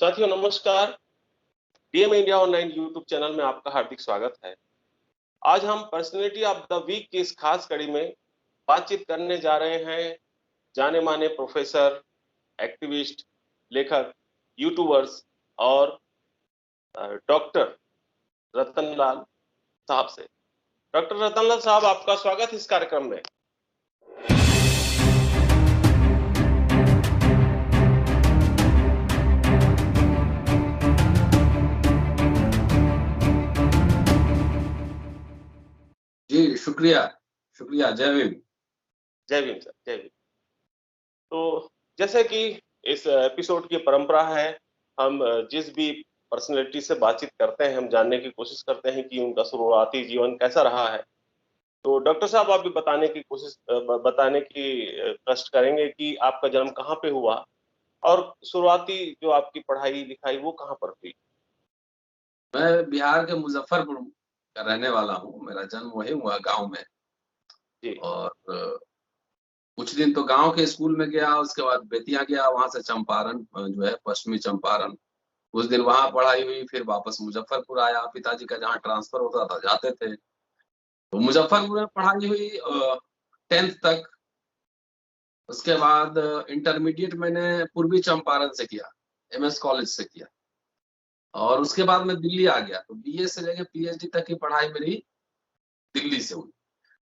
साथियों नमस्कार। DM India online YouTube channel में आपका हार्दिक स्वागत है। आज हम पर्सनैलिटी ऑफ द वीक की इस खास कड़ी में बातचीत करने जा रहे हैं जाने माने प्रोफेसर, एक्टिविस्ट, लेखक, यूट्यूबर्स और डॉक्टर रतनलाल साहब से। डॉक्टर रतनलाल साहब, आपका स्वागत इस कार्यक्रम में। जी शुक्रिया। जय भीम। जय भीम सर, जय भीम। तो जैसे कि इस एपिसोड की परंपरा है, हम जिस भी पर्सनैलिटी से बातचीत करते हैं, हम जानने की कोशिश करते हैं कि उनका शुरुआती जीवन कैसा रहा है। तो डॉक्टर साहब, आप भी बताने की कष्ट करेंगे कि आपका जन्म कहाँ पे हुआ और शुरुआती जो आपकी पढ़ाई लिखाई वो कहाँ पर हुई? मैं बिहार के मुजफ्फरपुर का रहने वाला हूँ। मेरा जन्म वही हुआ गांव में। जी। और कुछ दिन तो गांव के स्कूल में गया, उसके बाद बेतिया गया, वहां से चंपारण जो है पश्चिमी चंपारण, कुछ दिन वहां पढ़ाई हुई, फिर वापस मुजफ्फरपुर आया। पिताजी का जहाँ ट्रांसफर होता था जाते थे, तो मुजफ्फरपुर में पढ़ाई हुई 10th तक। उसके बाद इंटरमीडिएट मैंने पूर्वी चंपारण से किया, MS कॉलेज से किया। और उसके बाद मैं दिल्ली आ गया, तो BA से लेके PhD तक की पढ़ाई मेरी दिल्ली से हुई।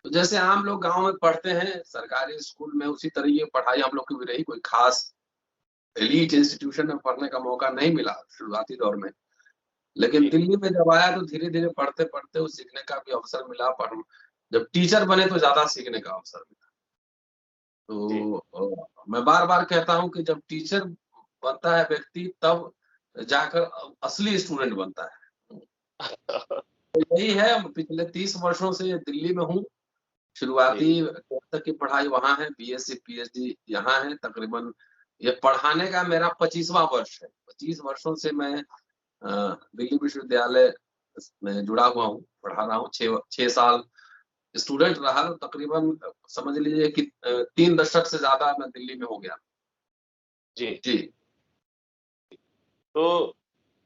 तो जैसे आम लोग गांव में पढ़ते हैं सरकारी स्कूल में, उसी तरीके की पढ़ाई हम लोग की भी रही। कोई खास एलीट इंस्टीट्यूशन में पढ़ने का मौका नहीं मिला शुरुआती दौर में, लेकिन दिल्ली में जब आया तो धीरे धीरे पढ़ते पढ़ते वो सीखने का भी अवसर मिला। पर जब टीचर बने तो ज्यादा सीखने का अवसर मिला। तो मैं बार बार कहता हूँ कि जब टीचर बनता है व्यक्ति, तब जाकर असली स्टूडेंट बनता है। तो यही है, पिछले 30 वर्षों से दिल्ली में हूँ। शुरुआती तक की पढ़ाई वहां है, BSc PhD यहाँ है। तकरीबन ये पढ़ाने का मेरा 25वां वर्ष है। 25 वर्षों से मैं दिल्ली विश्वविद्यालय में जुड़ा हुआ हूँ, पढ़ा रहा हूँ। 6 साल स्टूडेंट रहा, तो तकरीबन समझ लीजिए कि 3 दशक से ज्यादा मैं दिल्ली में हो गया। जी जी। तो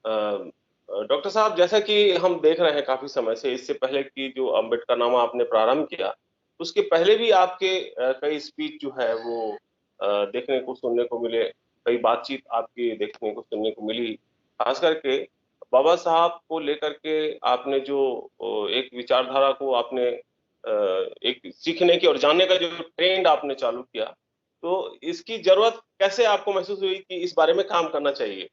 डॉक्टर साहब, जैसा कि हम देख रहे हैं काफी समय से, इससे पहले कि जो अम्बेडकरनामा आपने प्रारंभ किया, उसके पहले भी आपके कई स्पीच जो है वो देखने को सुनने को मिले, कई बातचीत आपकी देखने को सुनने को मिली। खास करके बाबा साहब को लेकर के आपने जो एक विचारधारा को आपने एक सीखने की और जानने का जो ट्रेंड आपने चालू किया, तो इसकी जरूरत कैसे आपको महसूस हुई कि इस बारे में काम करना चाहिए?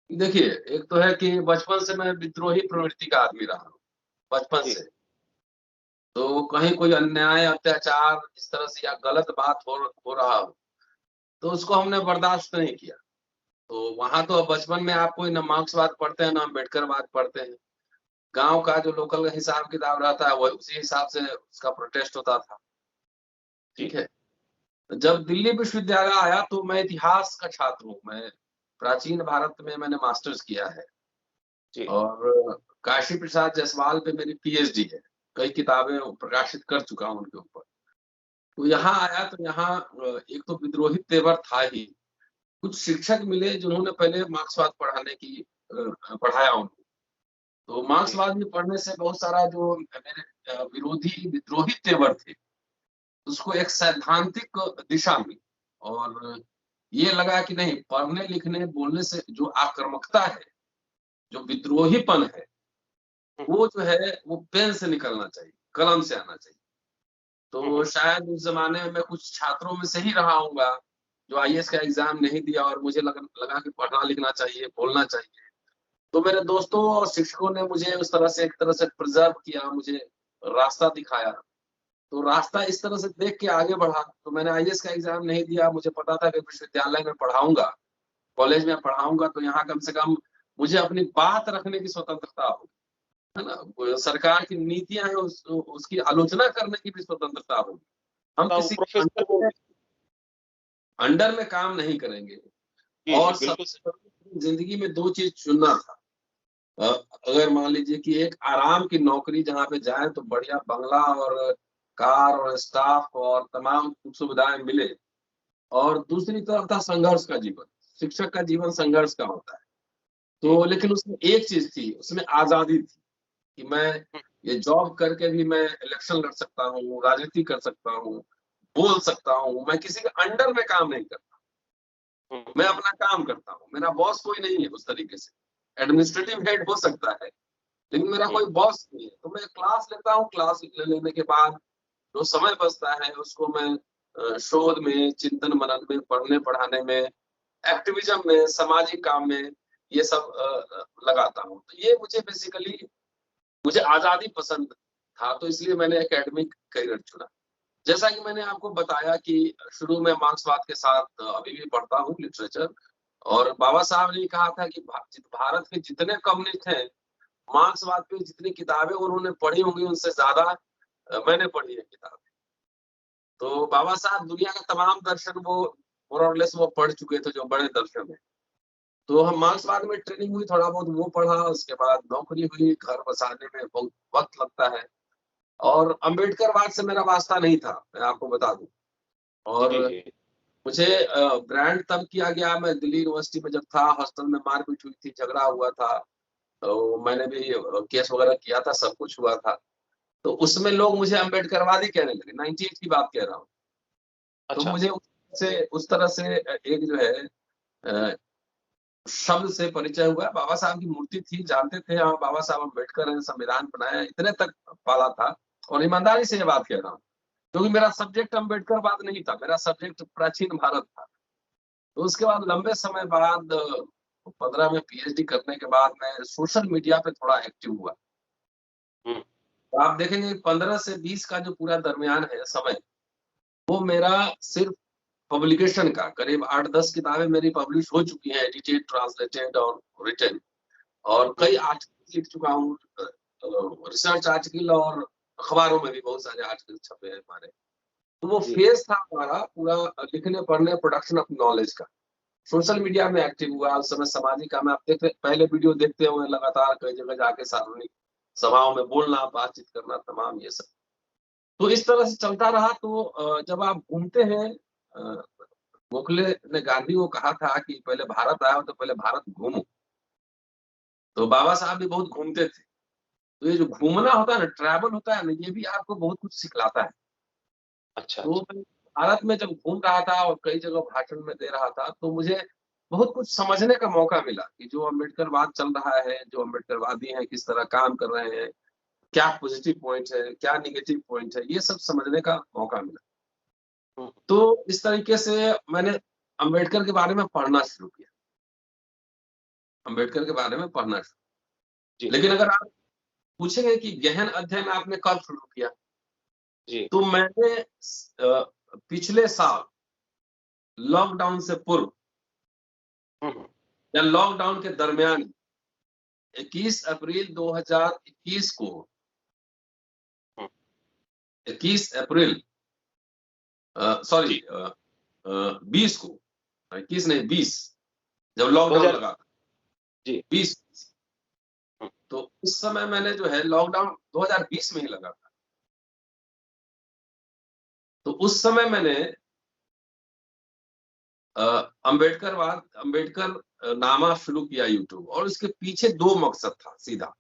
देखिए, एक तो है कि बचपन से मैं विद्रोही प्रवृत्ति का आदमी रहा हूँ, बचपन जी। से। तो कहीं कोई अन्याय, अत्याचार इस तरह से या गलत बात हो रहा हो, तो उसको हमने बर्दाश्त नहीं किया। तो वहां तो बचपन में आप कोई ना मार्क्सवाद पढ़ते हैं ना अम्बेडकरवाद पढ़ते हैं। गांव का जो लोकल हिसाब किताब रहता है, वो उसी हिसाब से उसका प्रोटेस्ट होता था। ठीक है। जब दिल्ली विश्वविद्यालय आया तो मैं इतिहास का छात्र हूँ। मैं प्राचीन भारत में मैंने मास्टर्स किया है। जी। और काशी प्रसाद जायसवाल पे मेरी PhD है। कई किताबें प्रकाशित कर चुका हूँ उनके ऊपर। तो यहाँ आया तो यहाँ एक तो विद्रोही तेवर था ही। कुछ शिक्षक मिले जिन्होंने पहले मार्क्सवाद पढ़ाया उनको। तो जी। मार्क्सवाद में पढ़ने से बहुत सारा जो मेरे विरोधी विद्रोही तेवर थे, उसको एक सैद्धांतिक दिशा मिली। और ये लगा कि नहीं, पढ़ने लिखने बोलने से जो आक्रामकता है, जो विद्रोहीपन है, वो जो है वो पेन से निकलना चाहिए, कलम से आना चाहिए। तो शायद उस जमाने में मैं कुछ छात्रों में से ही रहा हूँगा जो IAS का एग्जाम नहीं दिया, और मुझे लगा कि पढ़ना लिखना चाहिए, बोलना चाहिए। तो मेरे दोस्तों और शिक्षकों ने मुझे उस तरह से एक तरह से प्रिजर्व किया, मुझे रास्ता दिखाया। तो रास्ता इस तरह से देख के आगे बढ़ा। तो मैंने IAS का एग्जाम नहीं दिया। मुझे पता था कि विश्वविद्यालय में पढ़ाऊंगा, कॉलेज में पढ़ाऊंगा, तो यहाँ कम से कम मुझे अपनी बात रखने की स्वतंत्रता होगी, है ना। सरकार की नीतियां हैं, उसकी आलोचना करने की भी स्वतंत्रता होगी। हम किसी प्रोफेसर को अंडर में काम नहीं करेंगे। जी, जी, और बिल्कुल सबसे जिंदगी में 2 चीज चुनना था। अगर मान लीजिए कि एक आराम की नौकरी जहाँ पे जाए तो बढ़िया बंगला और कार और स्टाफ और तमाम सुख सुविधाएं मिले, और दूसरी तरफ था संघर्ष का जीवन, शिक्षक का जीवन संघर्ष का होता है। तो लेकिन उसमें एक चीज थी, उसमें आजादी थी कि मैं ये जॉब करके भी मैं इलेक्शन लड़ सकता हूँ, राजनीति कर सकता हूँ, बोल सकता हूँ, मैं किसी के अंडर में काम नहीं करता, मैं अपना काम करता हूँ, मेरा बॉस कोई नहीं है उस तरीके से। एडमिनिस्ट्रेटिव हेड हो सकता है लेकिन मेरा कोई बॉस नहीं है। तो मैं क्लास लेता हूँ, क्लास लेने के बाद जो समय बचता है उसको मैं शोध में, चिंतन मनन में, पढ़ने पढ़ाने में, एक्टिविज्म में, सामाजिक काम में ये सब लगाता हूँ। तो ये मुझे बेसिकली मुझे आजादी पसंद था, तो इसलिए मैंने एकेडमिक करियर चुना। जैसा कि मैंने आपको बताया कि शुरू में मार्क्सवाद के साथ अभी भी पढ़ता हूँ लिटरेचर, और बाबा साहब ने कहा था कि भारत के जितने कम्युनिस्ट हैं, मार्क्सवाद पे जितनी किताबें उन्होंने पढ़ी होंगी उनसे ज्यादा मैंने पढ़ी है किताबें। तो बाबा साहब दुनिया का तमाम दर्शन वो मोर और लेस वो पढ़ चुके थे, जो बड़े दर्शन है। तो हम मार्क्सवाद में ट्रेनिंग हुई, थोड़ा बहुत वो पढ़ा, उसके बाद नौकरी हुई, घर बसाने में बहुत वक्त लगता है। और अम्बेडकरवाद से मेरा वास्ता नहीं था, मैं आपको बता दूं। और जी, जी। मुझे ग्रांट तब किया गया, मैं दिल्ली यूनिवर्सिटी में जब था, हॉस्टल में मारपीट हुई थी, झगड़ा हुआ था, तो मैंने भी केस वगैरह किया था, सब कुछ हुआ था। तो उसमें लोग मुझे अम्बेडकरवादी कहने लगे, 98 की बात कह रहा हूँ। तो अच्छा। मुझे उस तरह से एक जो है अ, शब्द से परिचय हुआ। बाबा साहब की मूर्ति थी, जानते थे हाँ बाबा साहब अम्बेडकर ने संविधान बनाया, इतने तक पाला था। और ईमानदारी से ये बात कह रहा हूँ, क्योंकि मेरा सब्जेक्ट अम्बेडकरवाद नहीं था, मेरा सब्जेक्ट प्राचीन भारत था। तो उसके बाद लंबे समय बाद 15 में पीएचडी करने के बाद मैं सोशल मीडिया पे थोड़ा एक्टिव हुआ। हुँ, तो आप देखेंगे 15 से 20 का जो पूरा दरमियान है समय, वो मेरा सिर्फ पब्लिकेशन का, करीब 8-10 किताबें मेरी पब्लिश हो चुकी हैं, एडिटेड, ट्रांसलेटेड और रिटन। और हुँ, कई आर्टिकल लिख चुका हूँ, रिसर्च आर्टिकल, और अखबारों में भी बहुत सारे आर्टिकल छपे हैं हमारे। तो वो जी। फेज था हमारा पूरा लिखने पढ़ने, प्रोडक्शन ऑफ नॉलेज का। सोशल मीडिया में एक्टिव हुआ, उस समय सामाजिक काम आप देखते, पहले वीडियो देखते हुए लगातार कई जगह जाके सार्वजनिक सभाओं में बोलना, बातचीत करना, तमाम ये सब। तो इस तरह से चलता रहा। तो जब आप घूमते हैं, अ, गोखले ने गांधी को कहा था कि पहले भारत आए हो तो पहले भारत घूमो। तो बाबा साहब भी बहुत घूमते थे। तो ये जो घूमना होता है ना, ट्रैवल होता है ना, ये भी आपको बहुत कुछ सिखलाता है। अच्छा, तो अच्छा। मैं भारत में जब घूम रहा था और कई जगह भाषण में दे रहा था, तो मुझे बहुत कुछ समझने का मौका मिला कि जो अम्बेडकरवाद चल रहा है, जो अम्बेडकरवादी हैं किस तरह काम कर रहे हैं, क्या पॉजिटिव पॉइंट है, क्या नेगेटिव पॉइंट है, ये सब समझने का मौका मिला। हुँ, तो इस तरीके से मैंने अम्बेडकर के बारे में पढ़ना शुरू किया, अम्बेडकर के बारे में पढ़ना शुरू। जी, लेकिन अगर आप पूछेंगे कि गहन अध्ययन आपने कब शुरू किया, जी। तो मैंने पिछले साल लॉकडाउन से पूर्व हुँ, हुँ, या लॉकडाउन के दरमियान 21 अप्रैल 2021 को, हुँ। 21 अप्रैल सॉरी जी, 20 को, 21 नहीं 20, जब लॉकडाउन 2000। लगा था, जी। 20। हुँ, तो उस समय मैंने जो है लॉकडाउन 2020 में ही लगा था। तो उस समय मैंने अम्बेडकर नामा शुरू किया यूट्यूब, और उसके पीछे 2 मकसद था सीधा।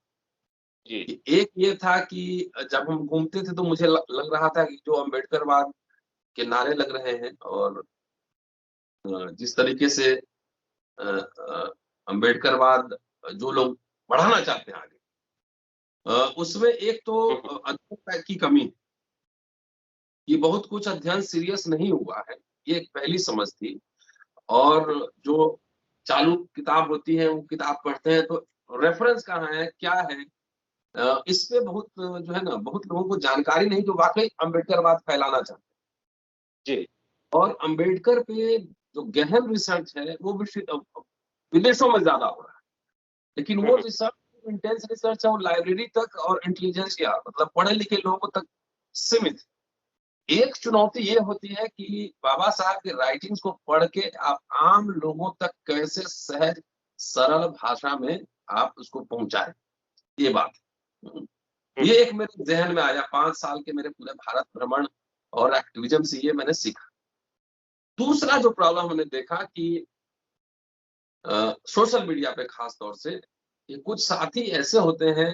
जी। कि एक ये था कि जब हम घूमते थे तो मुझे लग रहा था कि जो अम्बेडकरवाद के नारे लग रहे हैं, और जिस तरीके से अम्बेडकरवाद जो लोग बढ़ाना चाहते हैं आगे, उसमें एक तो हुँ, हुँ। अध्ययन की कमी है, कि बहुत कुछ अध्ययन सीरियस नहीं हुआ है, ये एक पहली समझ थी। और जो चालू किताब होती है वो किताब पढ़ते हैं तो रेफरेंस कहाँ है, क्या है, इस पे बहुत जो है ना, बहुत लोगों को जानकारी नहीं जो वाकई अम्बेडकरवाद फैलाना चाहते हैं। जी। और अम्बेडकर पे जो गहन रिसर्च है वो विदेशों में ज्यादा हो रहा है, लेकिन हुँ, वो हुँ। रिसर्च, इंटेंस रिसर्च है, वो लाइब्रेरी तक और इंटेलिजेंसिया मतलब पढ़े लिखे लोगों तक सीमित है। एक चुनौती ये होती है कि बाबा साहब के राइटिंग्स को पढ़ के आप आम लोगों तक कैसे सहज सरल भाषा में आप उसको पहुंचाएं, ये बात है। हुँ, ये एक मेरे ज़हन में आया 5 साल के मेरे पूरे भारत भ्रमण और एक्टिविज़्म से ये मैंने सीखा। दूसरा जो प्रॉब्लम हमने देखा कि सोशल मीडिया पे खास तौर से कि कुछ साथी ऐसे होते हैं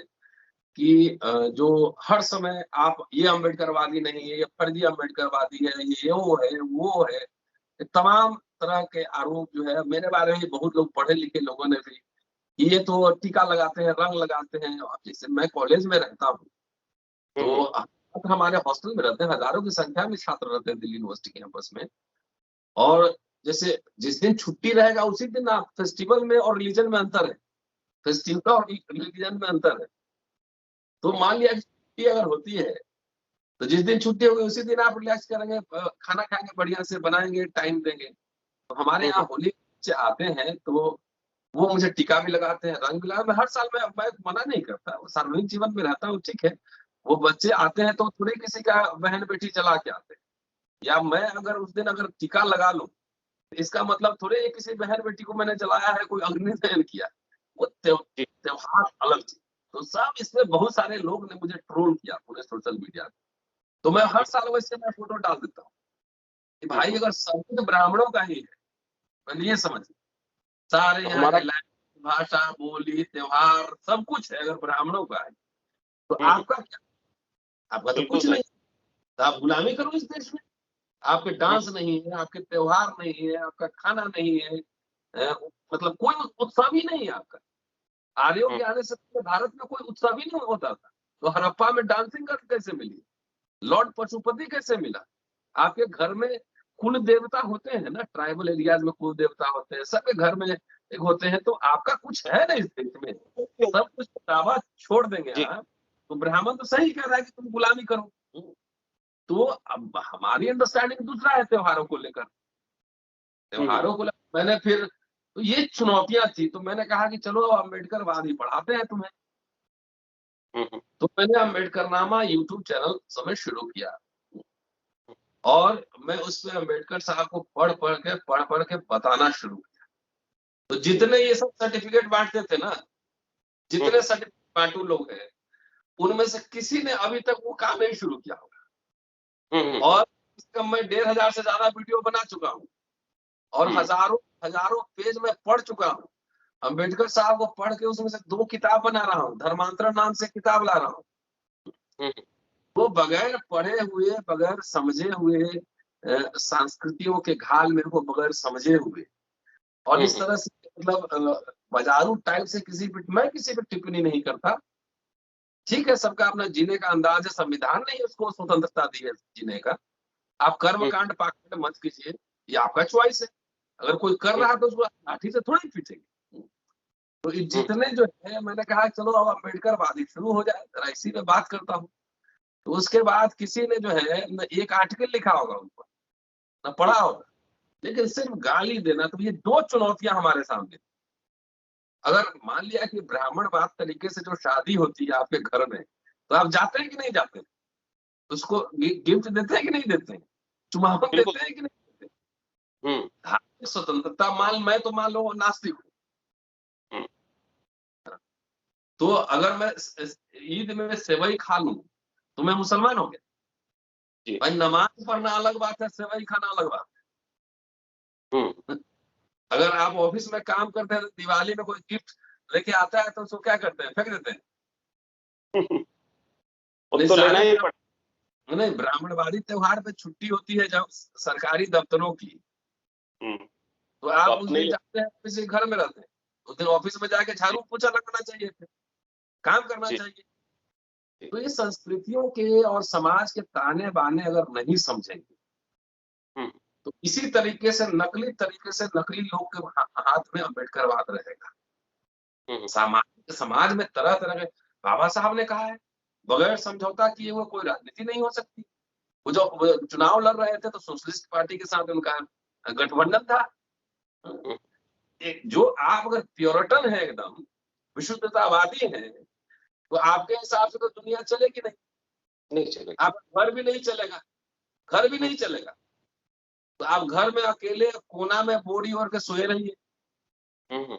कि जो हर समय आप ये अम्बेडकरवादी नहीं है, ये फर्जी अम्बेडकरवादी है, ये वो है, ये तमाम तरह के आरोप जो है मेरे बारे में बहुत लोग पढ़े लिखे लोगों ने भी ये तो टीका लगाते हैं, रंग लगाते हैं। अब जैसे मैं कॉलेज में रहता हूँ, तो हमारे हॉस्टल में रहते हैं, हज़ारों की संख्या में छात्र रहते हैं दिल्ली यूनिवर्सिटी कैंपस में। और जैसे जिस दिन छुट्टी रहेगा उसी दिन आप फेस्टिवल में और रिलीजन में अंतर है। फेस्टिवल और रिलीजन में अंतर है। तो मान लिया कि छुट्टी अगर होती है, तो जिस दिन छुट्टी होगी उसी दिन आप रिलैक्स करेंगे, खाना खाएँगे, बढ़िया से बनाएँगे, टाइम देंगे। तो हमारे यहाँ होली से आते हैं तो वो मुझे टीका भी लगाते हैं, रंग भी लगा मैं हर साल मैं मना नहीं करता, सार्वजनिक जीवन में रहता हूँ, ठीक है। वो बच्चे आते हैं तो थोड़ी किसी का बहन-बेटी चला के आते हैं। या मैं अगर उस दिन अगर टीका लगा लूँ, तो इसका मतलब थोड़ी है किसी बहन-बेटी को मैंने जलाया है, कोई अग्निदहन किया। वो त्योहार अलग चीज़। तो सब इसमें बहुत सारे लोग ने मुझे ट्रोल किया पूरे सोशल मीडिया पे। तो मैं हर साल वैसे मैं फ़ोटो डाल देता हूँ, कि भाई अगर संबंध ब्राह्मणों का ही है, पहले ये समझिए। सारे तो यहाँ हमारा के भाषा, बोली, त्योहार सब कुछ है अगर ब्राह्मणों का है, तो आपका क्या? आपका तो बिल्कुल कुछ सही। नहीं, तो आप गुलामी करो इस देश में। आपके डांस नहीं है, आपके त्योहार नहीं है, आपका खाना नहीं है, मतलब कोई उत्सव ही नहीं है आपका। आर्यों हुँ, के आने से पहले भारत में कोई उत्सव ही नहीं होता था। तो हड़प्पा में डांसिंग गर्ल कैसे मिली? लॉर्ड पशुपति कैसे मिला? आपके घर में कुल देवता होते हैं ना, ट्राइबल एरियाज़ में कुल देवता होते हैं, सबके घर में एक होते हैं, तो आपका कुछ है ना इस देश में। सब कुछ दावा छोड़ देंगे जी। आप, तो ब्राह्मण तो सही कह रहा है कि तुम गुलामी करो। तो अब हमारी अंडरस्टैंडिंग दूसरा है त्योहारों को लेकर। हुँ, हुँ, त्योहारों को लेकर मैंने फिर तो ये चुनौतियाँ थी, तो मैंने कहा कि चलो अम्बेडकरवाद ही पढ़ाते हैं तुम्हें। हुँ, हुँ, तो मैंने अम्बेडकरनामा यूट्यूब चैनल समय शुरू किया और मैं उसमें अम्बेडकर साहब को पढ़-पढ़ के बताना शुरू किया। तो जितने ये सब सर्टिफ़िकेट बाँटते थे ना, हुँ, जितने सर्टिफ़िकेट बाँटू लोग हैं, उनमें से किसी ने अभी तक वो काम नहीं शुरू किया होगा। हुँ, हुँ, और इसका मैं 1500 से ज़्यादा वीडियो बना चुका हूँ और हुँ, हज़ारों पेज मैं पढ़ चुका हूँ। अम्बेडकर साहब को पढ़ के उसमें से 2 किताब बना रहा हूँ, धर्मांतरण नाम से किताब ला रहा हूँ। हुँ, वो बगैर पढ़े हुए, बगैर समझे हुए संस्कृतियों के घाल मेरे को बगैर समझे हुए और हुँ, इस हुँ, तरह से मतलब बाज़ारू टाइप से मैं किसी पे टिप्पणी नहीं करता। ठीक है, सबका अपना जीने का अंदाज़ है, संविधान ने ही उसको स्वतंत्रता दी है जीने का। आप हुँ, कर्मकांड पाखंड मत कीजिए, ये आपका चॉइस है। अगर कोई कर हुँ, रहा है तो उसको लाठी से थोड़ी पीटेंगे। तो ये हुँ, जितने जो है मैंने कहा चलो अब अम्बेडकरवादी शुरू हो जाए, ज़रा इसी पे बात करता हूँ। तो उसके बाद किसी ने जो है न एक आर्टिकल लिखा होगा उन पर, ना हुँ, पढ़ा होगा, लेकिन सिर्फ गाली देना तो ये 2 चुनौतियाँ हमारे सामने। अगर मान लिया कि ब्राह्मणवाद तरीके से जो शादी होती है आपके घर में, तो आप जाते हैं कि नहीं जाते? उसको गिफ्ट देते हैं कि नहीं देते हैं? चुमावन बिल्कुल। देते हैं कि नहीं देते हैं? हुँ, धार्मिक स्वतंत्रता मैं तो मान लो नास्तिक हूँ, हुँ, तो अगर मैं ईद में सेवई खा लूँ, तो मैं मुसलमान हो गया। जी। भाई नमाज़ पढ़ना अलग बात है, सेवई खाना अलग बात हुँ, है। अगर आप ऑफिस में काम करते हैं, तो दिवाली में कोई गिफ्ट लेके आता है, तो उसको क्या करते हैं? फेंक देते हैं। वो नहीं तो लेना सारे ही पड़ नहीं ब्राह्मणवादी त्योहार पे छुट्टी होती है जब सरकारी दफ्तरों की, हुँ, तो तो आप उस अपने दिन लिए जाते हैं किसी घर में रहते हैं। उस दिन ऑफिस में जाके जी, झाड़ू-पोछा लगाना चाहिए फिर, काम करना जी, चाहिए। जी। तो ये संस्कृतियों के और समाज के ताने-बाने अगर नहीं समझेंगे, हुँ, तो इसी तरीके से नकली तरीके से नकली लोग के हाथ में अम्बेडकरवाद रहेगा। हुँ, हुँ, समाज में तरह-तरह के बाबा साहब ने कहा है, बगैर समझौता किए हुए कोई राजनीति नहीं हो सकती। वो चुनाव लड़ रहे थे तो सोशलिस्ट पार्टी के साथ उनका गठबंधन था। हुँ, जो आप अगर प्योरिटन है एकदम, विशुद्धतावादी हैं, तो आपके हिसाब से तो दुनिया चलेगी नहीं। नहीं चलेगा। आपका घर भी नहीं चलेगा, घर भी हुँ, नहीं चलेगा। तो आप घर में अकेले कोना में बोरी ओढ़ के सोए रहिए। हुँ, हुँ,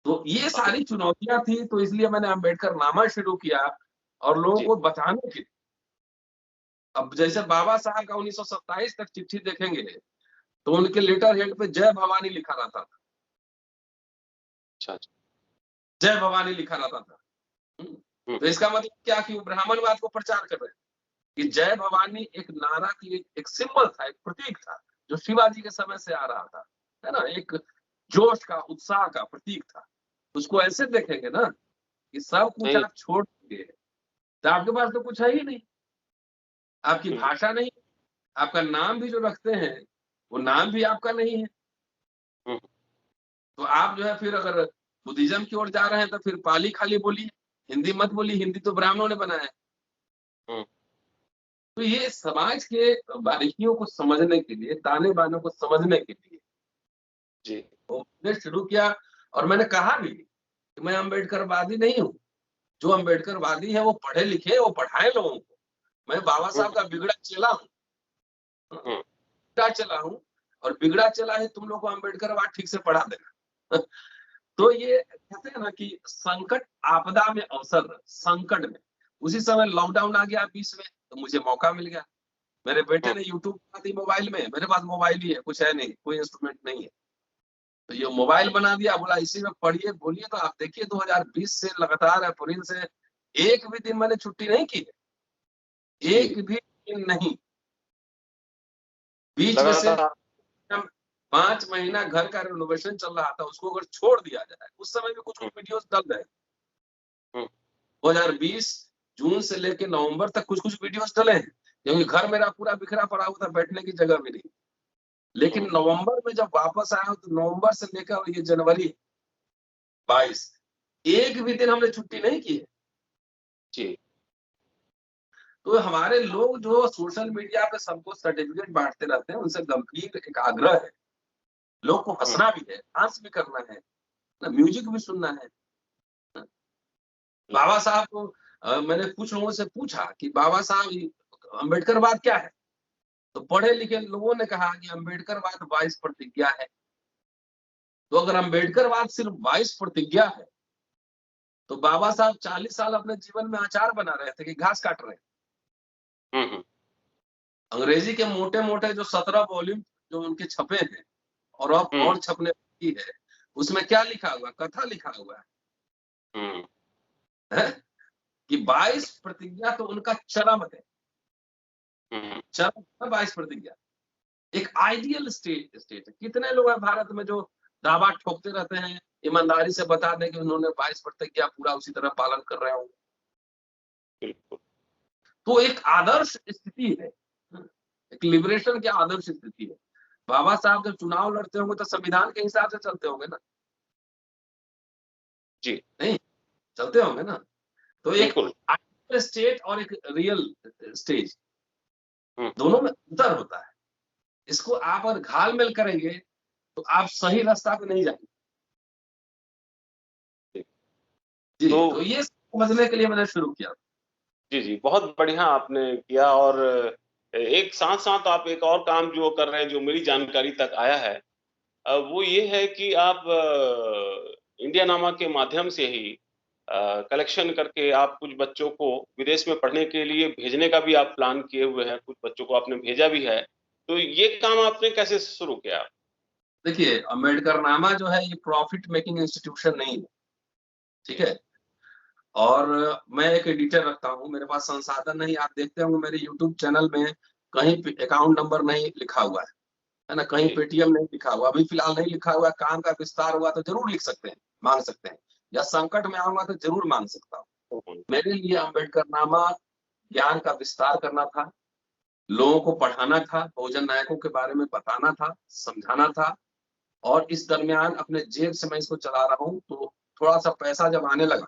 तो ये अभी सारी चुनौतियाँ थी, तो इसलिए मैंने अम्बेडकरनामा शुरू किया और लोगों जी, को बताने के अब जैसे बाबा साहब का 1927 तक चिट्ठी देखेंगे, तो उनके लेटर हेड पे जय भवानी लिखा रहता था। अच्छा, अच्छा। जय भवानी लिखा रहता था। तो इसका मतलब क्या कि वो ब्राह्मणवाद को प्रचार कर रहे हैं कि जय भवानी एक नारा की एक सिंबल था, एक प्रतीक था, जो शिवाजी के समय से आ रहा था, है ना, एक जोश का, उत्साह का प्रतीक था। उसको ऐसे देखेंगे ना कि सब कुछ नहीं। आप छोड़ दोगे तो आपके पास तो कुछ है ही नहीं, आपकी हुँ, भाषा नहीं, आपका नाम भी जो रखते हैं वो नाम भी आपका नहीं है। हुँ, तो आप जो है फिर अगर बुद्धिज्म की ओर जा रहे हैं तो फिर पाली खाली बोलिए, हिंदी मत बोलिए, हिंदी तो ब्राह्मणों ने बनाया है। हुँ, तो ये समाज के बारीकियों को समझने के लिए, ताने बाने को समझने के लिए जी। तो मैंने शुरू किया। और मैंने कहा भी कि मैं अम्बेडकरवादी नहीं हूँ। जो अम्बेडकरवादी है वो पढ़े लिखे, वो पढ़ाए लोगों को। मैं बाबा हुँ, साहब का बिगड़ा चेला हूँ, हुँ, बिगड़ा चला हूँ, और बिगड़ा चला है तुम लोग को अम्बेडकरवाद ठीक से पढ़ा देना। तो ये कहते हैं ना कि संकट आपदा में अवसर, संकट में। उसी समय लॉकडाउन आ गया 20 में, तो मुझे मौका मिल गया। मेरे बेटे हुँ, ने यूट्यूब बना दी मोबाइल में, मेरे पास मोबाइल ही है, कुछ है नहीं, कोई इंस्ट्रूमेंट नहीं है। तो ये मोबाइल बना दिया, बोला इसी में पढ़िए बोलिए। तो आप देखिए 2020 से लगातार अप्रैल से एक भी दिन मैंने छुट्टी नहीं की है, जी। एक भी दिन नहीं। बीच में से लगातार। 5 महीना घर का रेनोवेशन चल रहा था, उसको अगर छोड़ दिया जाए, उस समय भी कुछ हुँ, कुछ वीडियोस डल रहे। हुँ, 2020 जून से लेके नवंबर तक कुछ कुछ वीडियोस डले हैं, क्योंकि घर मेरा पूरा बिखरा पड़ा हुआ था, बैठने की जगह भी नहीं। लेकिन हुँ, नवंबर में जब वापस आया हूं, तो नवंबर से लेकर ये जनवरी 22 एक भी दिन हमने छुट्टी नहीं की है। जी। तो हमारे लोग जो सोशल मीडिया पे सबको सर्टिफिकेट बांटते रहते हैं, उनसे गंभीर एक आग्रह है, लोग को हुँ, हंसना भी है, डांस भी करना है ना, म्यूजिक भी सुनना है। हुँ, बाबा साहब को मैंने कुछ लोगों से पूछा कि बाबा साहब अम्बेडकरवाद क्या है? तो पढ़े लिखे लोगों ने कहा कि अम्बेडकरवाद 22 प्रतिज्ञा है। तो अगर अम्बेडकरवाद सिर्फ 22 प्रतिज्ञा है, तो बाबा साहब 40 साल अपने जीवन में अचार बना रहे थे कि घास काट रहे हैं। हुँ, हुँ, अंग्रेजी के मोटे मोटे जो 17 वॉल्यूम जो उनके छपे हैं, और अब हुँ, और छपने बाकी है, उसमें क्या लिखा हुआ, कथा लिखा हुआ हुँ, है कि 22 प्रतिज्ञा तो उनका चरम है, हुँ, चरम 22 प्रतिज्ञा। एक आइडियल स्टेट है। कितने लोग हैं भारत में जो दावा ठोकते रहते हैं, ईमानदारी से बता दें कि उन्होंने 22 प्रतिज्ञा पूरा उसी तरह पालन कर रहे होंगे। बिल्कुल। तो एक आदर्श स्थिति है, एक लिबरेशन की आदर्श स्थिति है। बाबा साहब जब चुनाव लड़ते होंगे तो संविधान के हिसाब से चलते होंगे ना? जी, नहीं चलते होंगे ना? तो एक बिल्कुल। आइडियल स्टेट और एक रियल स्टेज, हुँ, दोनों में अंतर होता है। इसको आप अगर घाल-मेल करेंगे तो आप सही रास्ता पे नहीं जाएंगे। जी। जी, तो तो ये समझने के लिए मैंने शुरू किया। जी, जी, बहुत बढ़िया आपने किया और एक साथ-साथ आप एक और काम जो कर रहे हैं, जो मेरी जानकारी तक आया है वो ये है कि आप इंडियानामा के माध्यम से ही कलेक्शन करके आप कुछ बच्चों को विदेश में पढ़ने के लिए भेजने का भी आप प्लान किए हुए हैं, कुछ बच्चों को आपने भेजा भी है। तो ये काम आपने कैसे शुरू किया? देखिए, अम्बेडकरनामा जो है ये प्रॉफिट मेकिंग इंस्टीट्यूशन नहीं है, ठीक जी, है? और मैं एक एडिटर रखता हूँ, मेरे पास संसाधन नहीं, आप देखते होंगे मेरे यूट्यूब चैनल में कहीं पे अकाउंट नंबर नहीं लिखा हुआ है ना? कहीं जी। पेटीएम नहीं लिखा हुआ, अभी फिलहाल नहीं लिखा हुआ है, काम का विस्तार हुआ तो ज़रूर लिख सकते हैं, माँग सकते हैं, या संकट में आऊँगा तो ज़रूर माँग सकता हूँ। हुँ, हुँ। मेरे लिए अम्बेडकरनामा ज्ञान का विस्तार करना था, लोगों को पढ़ाना था, बहुजन नायकों के बारे में बताना था, समझाना था, और इस दरमियान अपने जेब से मैं इसको चला रहा हूँ, तो थोड़ा-सा पैसा जब आने लगा,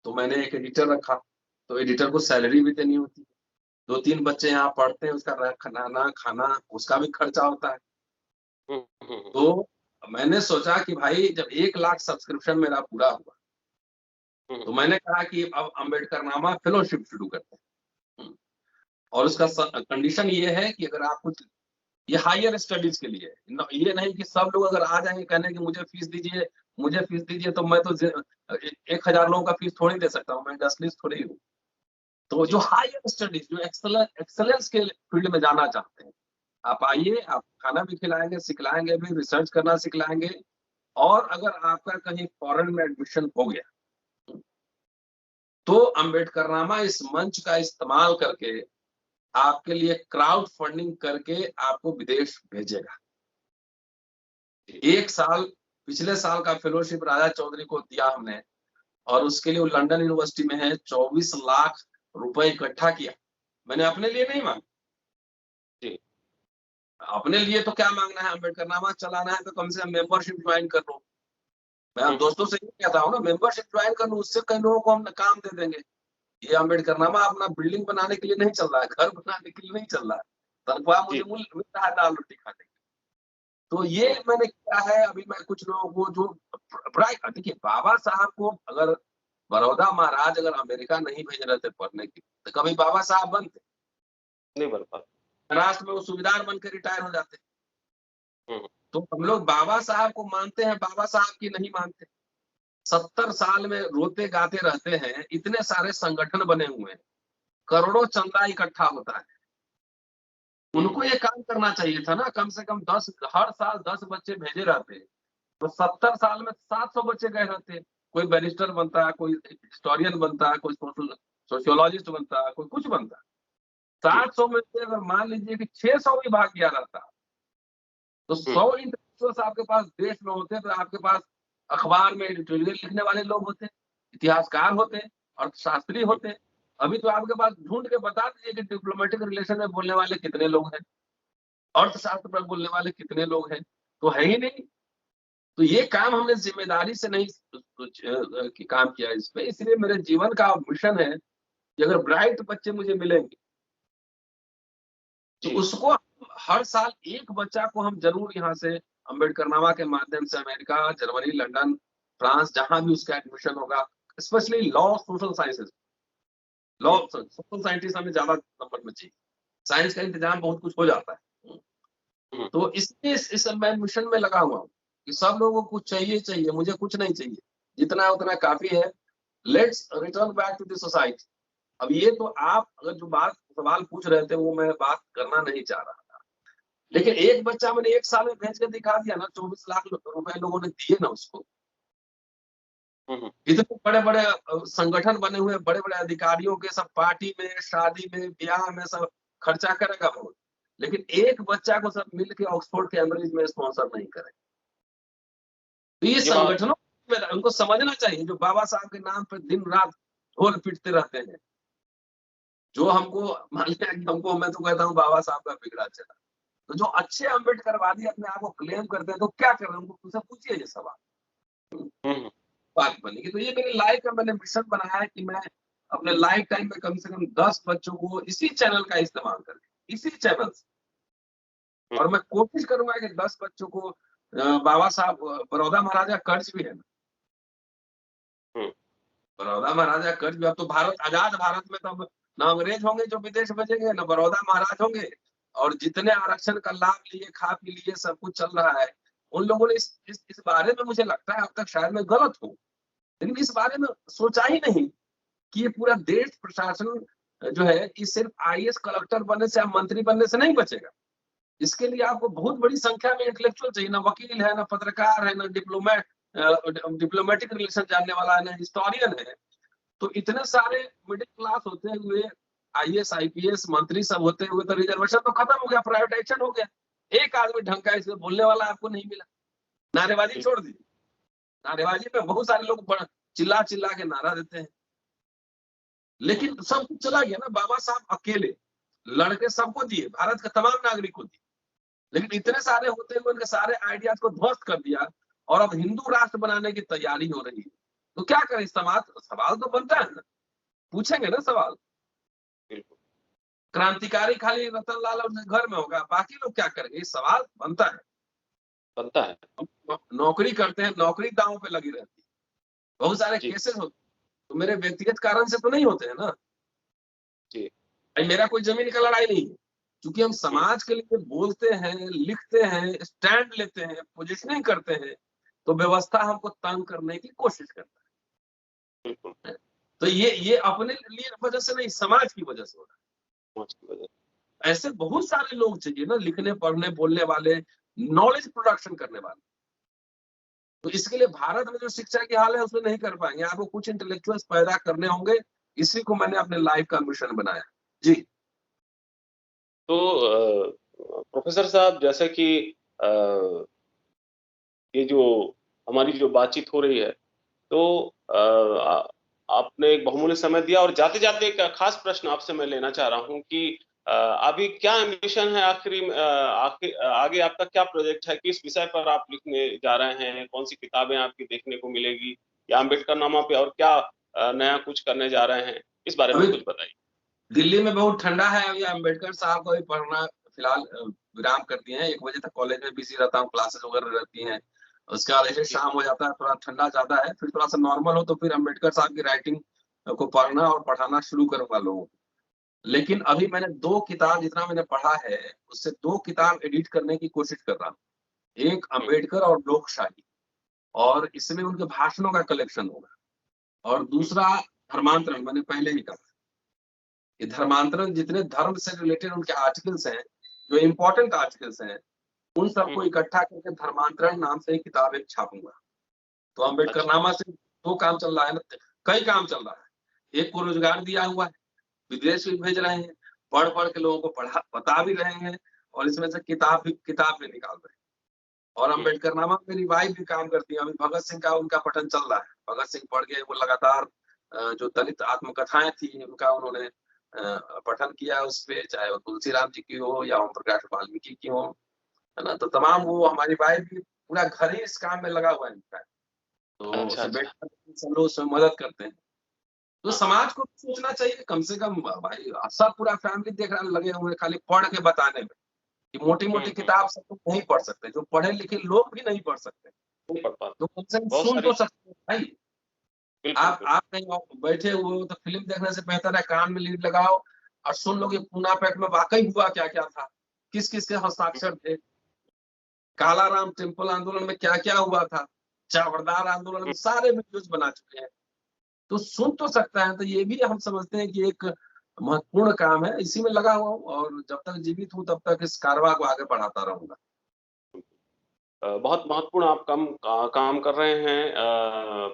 तो मैंने एक एडिटर रखा, तो एडिटर को सैलरी भी देनी होती है। 2-3 बच्चे यहाँ पढ़ते हैं, उसका रहना, खाना, उसका भी खर्चा होता है। हुँ, हुँ, हुँ, तो मैंने सोचा कि भाई जब 1 लाख सब्सक्रिप्शन मेरा पूरा हुआ, हुँ, तो मैंने कहा कि अब अम्बेडकरनामा फेलोशिप शुरू करते हैं। और उसका कंडीशन ये है कि अगर आप कुछ, ये हायर स्टडीज के लिए है। ये नहीं कि सब लोग अगर आ जाएंगे कहने की मुझे फीस दीजिए, तो मैं तो 1,000 लोगों का फीस थोड़ी दे सकता हूँ, मैं इंडस्ट्रीज थोड़ी हूँ। तो जो जी। हायर स्टडीज, जो एक्सलेंस के फील्ड में जाना चाहते हैं, आप हुँ, आइए, आप खाना भी खिलाएंगे, सिखलाएंगे भी, रिसर्च करना सिखलाएंगे, और अगर आपका कहीं फॉरेन में एडमिशन हो गया, तो अम्बेडकरनामा इस मंच का इस्तेमाल करके आपके लिए क्राउड फंडिंग करके आपको विदेश भेजेगा। 1 साल, पिछले साल का फेलोशिप राजा चौधरी को दिया हमने, और उसके लिए वो लंदन यूनिवर्सिटी में है, 24 लाख रुपए इकट्ठा किया। मैंने अपने लिए नहीं मांगा। जी। अपने लिए तो क्या मांगना है, अम्बेडकरनामा चलाना है तो कम से कम मेंबरशिप ज्वाइन कर लो। मैं दोस्तों से ये कहता हूँ ना, मेंबरशिप ज्वाइन कर लो, उससे कई लोगों को हम काम दे देंगे। ये अम्बेडकरनामा अपना बिल्डिंग बनाने के लिए नहीं चल रहा है, घर बनाने के लिए नहीं चल रहा है। तनख्वाह मुझे जी। मिल रहा है दाल रोटी खाने के। तो ये मैंने किया है। अभी मैं कुछ लोगों को जो देखिए, बाबा साहब को अगर बड़ौदा महाराज अगर अमेरिका नहीं भेज रहे थे पढ़ने के लिए, तो कभी बाबा साहब बनते? नहीं बन पाता। राष्ट्र में वो सूबेदार बन के रिटायर हो जाते। हुँ, तो हम लोग बाबा साहब को मानते हैं, बाबा साहब की नहीं मानते। 70 साल में रोते गाते रहते हैं, इतने सारे संगठन बने हुए हैं, करोड़ों चंदा इकट्ठा होता है। हुँ, उनको ये काम करना चाहिए था ना, कम से कम 10, हर साल 10 बच्चे भेजे रहते, तो 70 साल में 700 बच्चे गए रहते। कोई बैरिस्टर बनता, कोई हिस्टोरियन बनता, कोई सोशियोलॉजिस्ट बनता, कोई कुछ बनता। जी। 700 में से अगर मान लीजिए कि 600 भी भाग गया रहता, तो हुँ, 100 इंटेलेक्चुअल्स आपके पास देश में होते, तो आपके पास अखबार में एडिटोरियल लिखने वाले लोग होते, इतिहासकार होते, अर्थशास्त्री होते। अभी तो आपके पास ढूंढ के बता दीजिए कि डिप्लोमेटिक रिलेशन में बोलने वाले कितने लोग हैं, अर्थशास्त्र में बोलने वाले कितने लोग हैं, तो है ही नहीं। तो ये काम हमने जिम्मेदारी से नहीं कुछ काम किया इस पे, इसलिए मेरे जीवन का मिशन है कि अगर ब्राइट बच्चे मुझे मिलेंगे, तो जी। उसको हर साल एक बच्चा को हम जरूर यहाँ से अम्बेडकरनामा के माध्यम से अमेरिका, जर्मनी, लंदन, फ्रांस, जहां भी उसका एडमिशन होगा, specially law, social sciences, law, hmm, social scientist हमें ज्यादा नंबर में चाहिए। साइंस का इंतजाम बहुत कुछ हो जाता है। हुँ। तो इसलिए इस मैं मिशन में लगा हुआ हूँ कि सब लोगों को कुछ चाहिए चाहिए, मुझे कुछ नहीं चाहिए, जितना है उतना काफी है। Let's return back to the society. अब ये तो आप अगर जो बात सवाल पूछ रहे थे वो मैं बात करना नहीं चाह रहा था, लेकिन एक बच्चा मैंने 1 साल में भेज के दिखा दिया ना, 24 लाख रुपए लोगों ने दिए ना उसको। हुँ, हुँ। इतने बड़े-बड़े संगठन बने हुए, बड़े-बड़े अधिकारियों के, सब पार्टी में, शादी में, ब्याह में सब खर्चा करेगा बहुत। लेकिन एक बच्चा को सब मिल के ऑक्सफोर्ड, कैम्ब्रिज में स्पॉन्सर नहीं करेंगे। तो ये ये बात संगठनों में उनको समझना चाहिए, जो बाबा साहब के नाम पे दिन-रात ढोल पीटते रहते हैं। जो हमको मान लिया कि हमको, मैं तो कहता हूँ बाबा साहब का बिगड़ा चला। तो जो अच्छे अम्बेडकरवादी अपने आप को क्लेम करते हैं, तो क्या कर रहे हैं? उनको उनसे पूछिए ये सवाल। हुँ, हुँ। बात बनेगी। तो ये मेरी लाइफ का मैंने मिशन बनाया है कि मैं अपने लाइफ टाइम में कम से कम 10 बच्चों को इसी चैनल का इस्तेमाल करके, इसी चैनल से, हुँ, और मैं कोशिश करूंगा कि 10 बच्चों को बाबा साहब, बड़ौदा महाराजा कर्ज भी है ना, हुँ। बड़ौदा महाराजा कर्ज भी। अब तो भारत आजाद, भारत में तो अब ना अंग्रेज होंगे जो विदेश भेजेंगे, ना बड़ौदा महाराज होंगे। और जितने आरक्षण का लाभ लिए, खा पी लिए, सब कुछ चल रहा है। उन लोगों ने इस बारे में, मुझे लगता है अब तक शायद मैं गलत हूँ, लेकिन इस बारे में सोचा ही नहीं कि ये पूरा देश प्रशासन जो है, ये सिर्फ आईएएस कलेक्टर बनने से या मंत्री बनने से नहीं बचेगा। इसके लिए आपको बहुत बड़ी संख्या में इंटेलेक्चुअल चाहिए, ना वकील है, ना पत्रकार है, ना डिप्लोमेटिक रिलेशन जानने वाला है, ना हिस्टोरियन है। तो इतने सारे मिडिल क्लास होते हुए, आईएएस, आईपीएस, मंत्री सब होते हुए, तो रिजर्वेशन तो खत्म हो गया, प्राइवेटाइजेशन हो गया। एक आदमी ढंग का इसमें बोलने वाला आपको नहीं मिला। नारेबाजी बिल्कुल। छोड़ दी। नारेबाजी में बहुत सारे लोग चिल्ला चिल्ला के नारा देते हैं, हुँ, लेकिन सब कुछ चला गया ना। बाबा साहब अकेले लड़के सबको दिए, भारत के तमाम नागरिक को दिए, लेकिन इतने सारे होते हुए उनके सारे आइडियाज को ध्वस्त कर दिया, और अब हिंदू राष्ट्र बनाने की तैयारी हो रही है। तो क्या करें? समाज, सवाल तो बनता है ना, पूछेंगे ना सवाल। बिल्कुल। क्रांतिकारी खाली रतन लाल और घर में होगा, बाकी लोग क्या करेंगे? ये सवाल बनता है। बनता है। नौकरी करते हैं, नौकरी दांव पे लगी रहती है, बहुत सारे जी, केसेस होते हैं, तो मेरे व्यक्तिगत कारण से तो नहीं होते हैं ना। जी। भाई मेरा कोई जमीन का लड़ाई नहीं है, क्योंकि हम हुँ, समाज के लिए बोलते हैं, लिखते हैं, स्टैंड लेते हैं, पोजिशनिंग करते हैं, तो व्यवस्था हमको तंग करने की कोशिश करता बिल्कुल। है। तो ये अपने लिए वजह से नहीं, समाज की वजह से हो रहा समझ की वजह है। ऐसे बहुत सारे लोग चाहिए ना, लिखने, पढ़ने, बोलने वाले, नॉलेज प्रोडक्शन करने वाले। तो इसके लिए भारत में जो शिक्षा की हाल है उसमें नहीं कर पाएंगे, आपको कुछ इंटेलेक्चुअल्स पैदा करने होंगे, इसी को मैंने अपने लाइफ का मिशन बनाया। जी। तो प्रोफेसर साहब, जैसे कि ये जो हमारी जो बातचीत हो रही है, तो आपने एक बहुमूल्य समय दिया, और जाते जाते एक खास प्रश्न आपसे मैं लेना चाह रहा हूं कि अभी क्या एम्बिशन है, आगे आपका क्या प्रोजेक्ट है, किस विषय पर आप लिखने जा रहे हैं, कौन सी किताबें आपकी देखने को मिलेगी, या अम्बेडकर नामा पे और क्या नया कुछ करने जा रहे हैं, इस बारे में अभी कुछ बताइए। दिल्ली में बहुत ठंडा है, अभी अम्बेडकर साहब को भी पढ़ना फिलहाल विराम कर दिए हैं। 1 बजे तक कॉलेज में बिजी रहता हूँ, क्लासेस वगैरह रहती हैं। उसके बाद ऐसे जी। शाम हो जाता है, थोड़ा ठंडा ज्यादा है, फिर थोड़ा सा नॉर्मल हो तो फिर अम्बेडकर साहब की राइटिंग को पढ़ना और पढ़ाना शुरू करूंगा लोगों को। लेकिन अभी मैंने 2 किताब, जितना मैंने पढ़ा है उससे 2 किताब एडिट करने की कोशिश कर रहा हूँ। एक हम्म, अम्बेडकर और लोकशाही, और इसमें उनके भाषणों का कलेक्शन होगा। और हम्म, दूसरा धर्मांतरण, मैंने पहले ही कहा। ये धर्मांतरण, जितने धर्म से रिलेटेड उनके आर्टिकल्स हैं, जो इम्पोर्टेंट आर्टिकल्स हैं, उन सबको हम्म, इकट्ठा करके धर्मांतरण नाम से एक किताब एक छापूंगा। तो अम्बेडकर अच्छा। नामा से 2 काम चल रहा है ना, कई काम चल रहा है। एक को रोजगार दिया हुआ है, विदेश भी भेज रहे हैं, पढ़ पढ़ के लोगों को पढ़ा बता भी रहे हैं, और इसमें से किताब भी निकाल रहे हैं। और हम्म, अम्बेडकर नामा में रिवाइव भी काम करती है। अभी भगत सिंह का उनका पठन चल रहा है। भगत सिंह पढ़ के वो लगातार जो दलित आत्मकथाएं थी उनका उन्होंने पठन किया उस पे, चाहे वो तुलसीराम जी की हो या ओम प्रकाश वाल्मीकि की हो, है ना। तो तमाम वो हमारी वाइफ भी पूरा घर ही इस काम में लगा हुआ है इनका। तो अच्छा, अच्छा। अम्बेडकर सब लोग उसमें मदद करते हैं। तो हाँ, हाँ। समाज को सोचना चाहिए कम से कम, भाई सब पूरा फैमिली देख रहा, लगे हुए हैं खाली पढ़ के बताने में, कि मोटी-मोटी किताब सब लोग नहीं पढ़ सकते, जो पढ़े-लिखे लोग भी नहीं पढ़ सकते। नहीं पढ़ पाते। तो कम से कम बहुत सुन सारी। तो सकते हैं भाई। बिल्कुल, आप बिल्कुल। कहीं और बैठे हुए हो तो फ़िल्म देखने से बेहतर है कान में लीड लगाओ और सुन लो कि पूना पैठ में वाक़ई हुआ क्या-क्या था। किस-किस के हुँ, हस्ताक्षर थे, कालाराम टेम्पल आंदोलन में क्या-क्या हुआ था, चावरदार आंदोलन में हुँ, सारे वीडियोज़ बना चुके हैं। तो सुन तो सकता है, तो ये भी हम समझते हैं कि एक महत्वपूर्ण काम है, इसी में लगा हुआ हूँ और जब तक जीवित हूँ तब तक इस कारवां को आगे बढ़ाता रहूँगा। बहुत महत्वपूर्ण आप काम कर रहे हैं।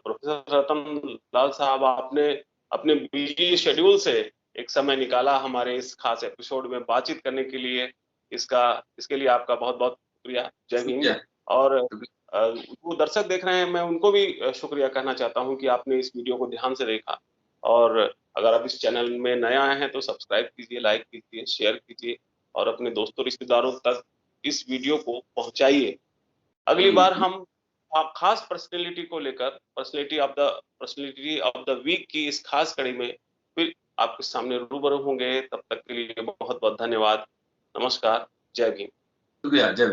प्रोफ़ेसर रतन लाल साहब, आपने अपने बिज़ी शेड्यूल से एक समय निकाला हमारे इस ख़ास एपिसोड में बातचीत करने के लिए। इसका इसके लिए आपका बहुत-बहुत शुक्रिया। जय भीम। शुक्रिया। और जो दर्शक देख रहे हैं, मैं उनको भी शुक्रिया कहना चाहता हूँ कि आपने इस वीडियो को ध्यान से देखा। और अगर आप इस चैनल में नए आए हैं तो सब्सक्राइब कीजिए, लाइक कीजिए, शेयर कीजिए, और अपने दोस्तों रिश्तेदारों तक इस वीडियो को पहुँचाइए। अगली बार हुँ। हम खास पर्सनैलिटी ऑफ द वीक की इस खास कड़ी में फिर आपके सामने रूबरू होंगे। तब तक के लिए बहुत-बहुत धन्यवाद। नमस्कार। जय भीम। शुक्रिया, जय